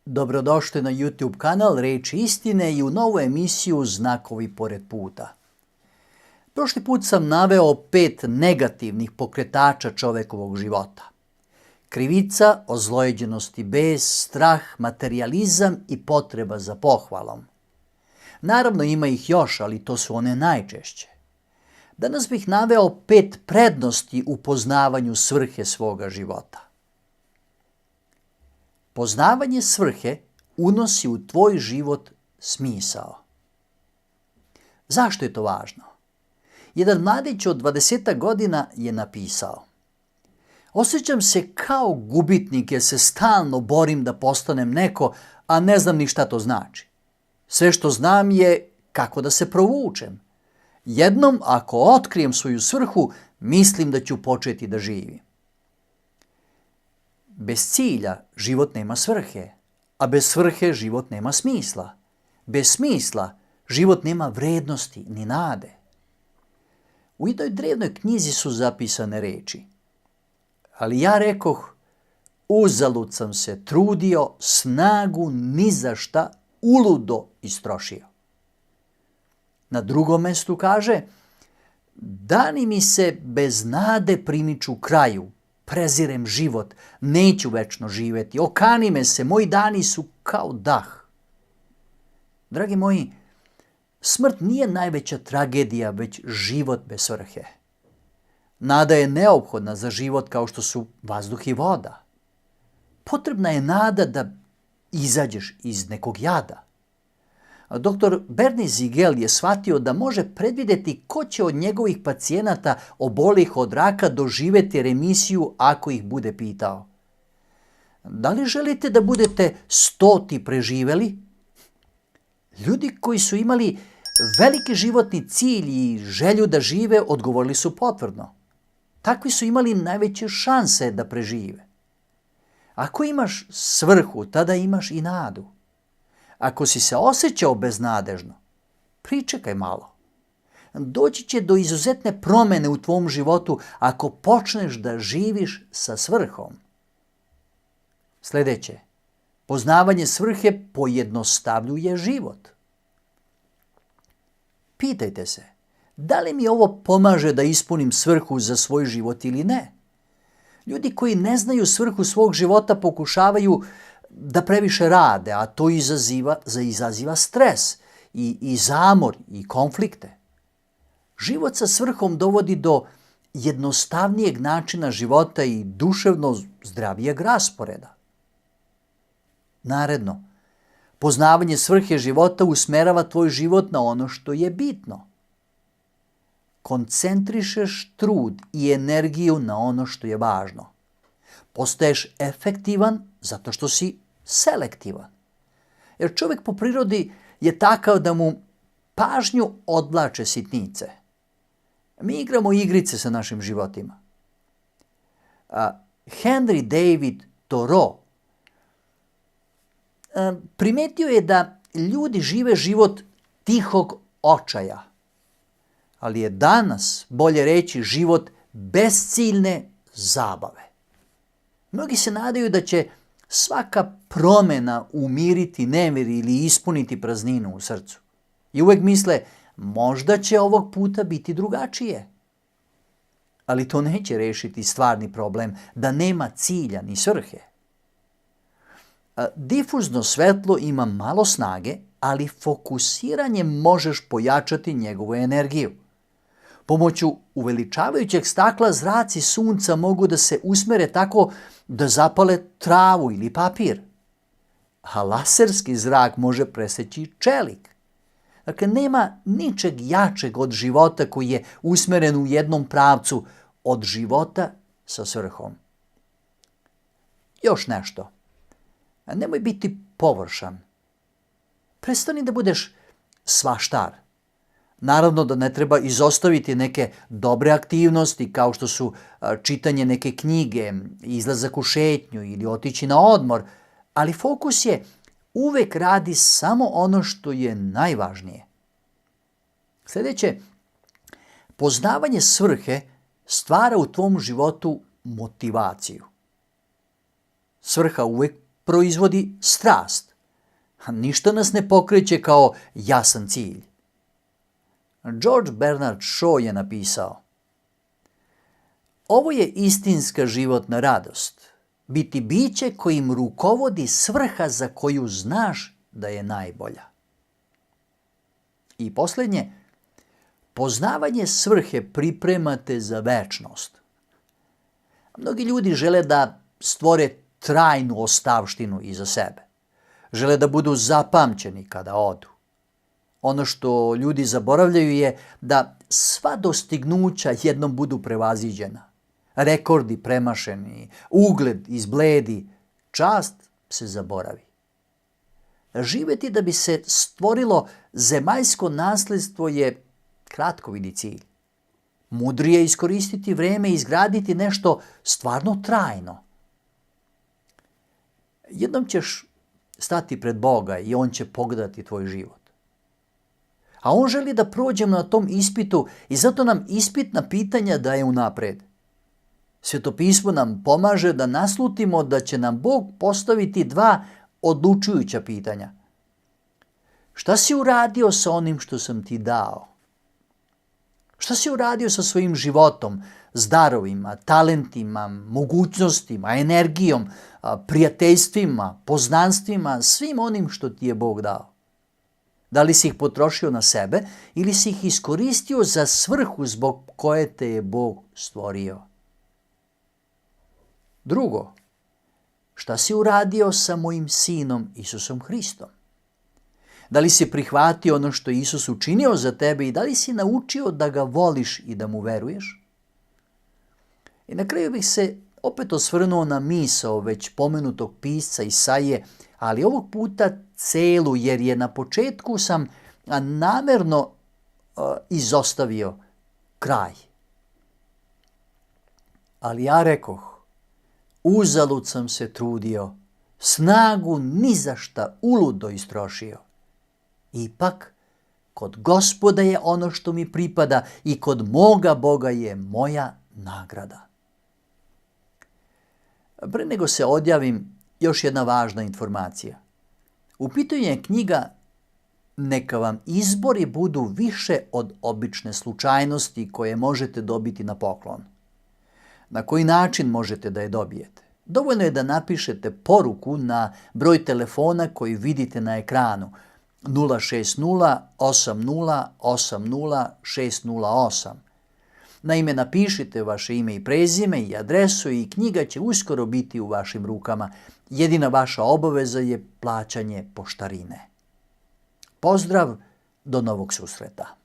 Dobrodošli na YouTube kanal Reči istine i u novu emisiju Znakovi pored puta. Prošli put sam naveo 5 negativnih pokretača čovekovog života. Krivica, ozlojeđenost i bes, strah, materijalizam i potreba za pohvalom. Naravno ima ih još, ali to su one najčešće. Danas bih naveo 5 prednosti u poznavanju svrhe svoga života. Poznavanje svrhe unosi u tvoj život smisao. Zašto je to važno? Jedan mladić od 20 godina je napisao: osjećam se kao gubitnik jer se stalno borim da postanem neko, a ne znam ni šta to znači. Sve što znam je kako da se provučem. Jednom, ako otkrijem svoju svrhu, mislim da ću početi da živim. Bez cilja život nema svrhe, a bez svrhe život nema smisla. Bez smisla život nema vrednosti ni nade. U jednoj drevnoj knjizi su zapisane reči: ali ja rekoh, uzalud sam se trudio, snagu ni za šta uludo istrošio. Na drugom mestu kaže: dani mi se bez nade primiču kraju, prezirem život, neću večno živeti, okani me se, moji dani su kao dah. Dragi moji, smrt nije najveća tragedija, već život bez svrhe. Nada je neophodna za život kao što su vazduh i voda. Potrebna je nada da izađeš iz nekog jada. Dr. Bernie Siegel je shvatio da može predvidjeti ko će od njegovih pacijenata obolih od raka doživjeti remisiju ako ih bude pitao: da li želite da budete 100. preživeli? Ljudi koji su imali veliki životni cilj i želju da žive odgovorili su potvrdno. Takvi su imali najveće šanse da prežive. Ako imaš svrhu, tada imaš i nadu. Ako si se osjećao beznadežno, pričekaj malo. Doći će do izuzetne promjene u tvom životu ako počneš da živiš sa svrhom. Sljedeće, poznavanje svrhe pojednostavljuje život. Pitajte se, da li mi ovo pomaže da ispunim svrhu za svoj život ili ne? Ljudi koji ne znaju svrhu svog života pokušavaju da previše rade, a to izaziva stres i zamor i konflikte. Život sa svrhom dovodi do jednostavnijeg načina života i duševno zdravijeg rasporeda. Naredno, poznavanje svrhe života usmerava tvoj život na ono što je bitno. Koncentrišeš trud i energiju na ono što je važno. Postaješ efektivan zato što si selektivan. Jer čovjek po prirodi je takav da mu pažnju odvlače sitnice. Mi igramo igrice sa našim životima. Henry David Thoreau primetio je da ljudi žive život tihog očaja, ali je danas, bolje reći, život besciljne zabave. Mnogi se nadaju da će svaka promjena umiriti nemir ili ispuniti prazninu u srcu. I uvijek misle, možda će ovog puta biti drugačije. Ali to neće rešiti stvarni problem, da nema cilja ni svrhe. Difuzno svetlo ima malo snage, ali fokusiranjem možeš pojačati njegovu energiju. Pomoću uveličavajućeg stakla zraci sunca mogu da se usmere tako da zapale travu ili papir. A laserski zrak može preseći čelik. Dakle, nema ničeg jačeg od života koji je usmeren u jednom pravcu, od života sa svrhom. Još nešto. Nemoj biti površan. Prestani da budeš svaštar. Naravno da ne treba izostaviti neke dobre aktivnosti kao što su čitanje neke knjige, izlazak u šetnju ili otići na odmor, ali fokus je uvek radi samo ono što je najvažnije. Sljedeće, Poznavanje svrhe stvara u tvom životu motivaciju. Svrha uvek proizvodi strast. Ništa nas ne pokreće kao jasan cilj. George Bernard Shaw je napisao: ovo je istinska životna radost, biti biće kojim rukovodi svrha za koju znaš da je najbolja. I posljednje, poznavanje svrhe priprema te za večnost. Mnogi ljudi žele da stvore trajnu ostavštinu iza sebe. Žele da budu zapamćeni kada odu. Ono što ljudi zaboravljaju je da sva dostignuća jednom budu prevaziđena. Rekordi premašeni, ugled izbledi, čast se zaboravi. Živeti da bi se stvorilo zemaljsko nasljedstvo je kratkovidi cilj. Mudrije je iskoristiti vreme i izgraditi nešto stvarno trajno. Jednom ćeš stati pred Boga i On će pogledati tvoj život. A On želi da prođemo na tom ispitu i zato nam ispitna pitanja daje unapred. Sveto pismo nam pomaže da naslutimo da će nam Bog postaviti 2 odlučujuća pitanja. Šta si uradio sa onim što sam ti dao? Šta si uradio sa svojim životom, s darovima, talentima, mogućnostima, energijom, prijateljstvima, poznanstvima, svim onim što ti je Bog dao? Da li si ih potrošio na sebe ili si ih iskoristio za svrhu zbog koje te je Bog stvorio? Drugo, šta si uradio sa mojim sinom Isusom Hristom? Da li si prihvatio ono što je Isus učinio za tebe i da li si naučio da ga voliš i da mu veruješ? I na kraju bih se opet osvrnuo na misao već pomenutog pisca Isaije, ali ovog puta celu, jer je na početku sam namerno izostavio kraj. Ali ja rekoh, uzalud sam se trudio, snagu ni za šta uludo istrošio. Ipak, kod Gospoda je ono što mi pripada i kod moga Boga je moja nagrada. Pre nego se odjavim, još jedna važna informacija. U pitanju je knjiga Neka vam izbori budu više od obične slučajnosti koje možete dobiti na poklon. Na koji način možete da je dobijete? Dovoljno je da napišete poruku na broj telefona koji vidite na ekranu 060 80 80 608. Naime, napišite vaše ime i prezime i adresu i knjiga će uskoro biti u vašim rukama. Jedina vaša obaveza je plaćanje poštarine. Pozdrav, do novog susreta.